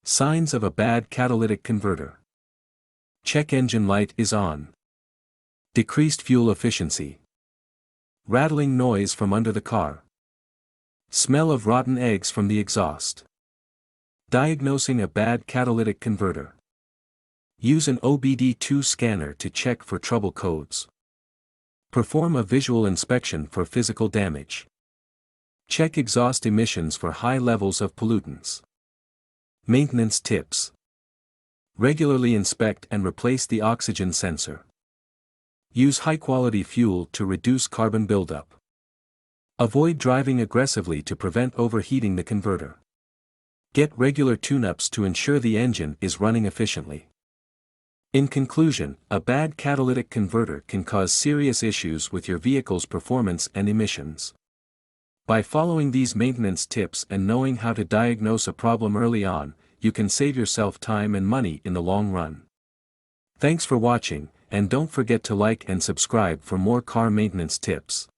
Signs of a bad catalytic converter. Check engine light is on. Decreased fuel efficiency. Rattling noise from under the car. Smell of rotten eggs from the exhaust. Diagnosing a bad catalytic converter. Use an OBD2 scanner to check for trouble codes. Perform a visual inspection for physical damage. Check exhaust emissions for high levels of pollutants. Maintenance tips. Regularly inspect and replace the oxygen sensor. Use high-quality fuel to reduce carbon buildup. Avoid driving aggressively to prevent overheating the converter. Get regular tune-ups to ensure the engine is running efficiently. In conclusion, a bad catalytic converter can cause serious issues with your vehicle's performance and emissions. By following these maintenance tips and knowing how to diagnose a problem early on, you can save yourself time and money in the long run. Thanks for watching, and don't forget to like and subscribe for more car maintenance tips.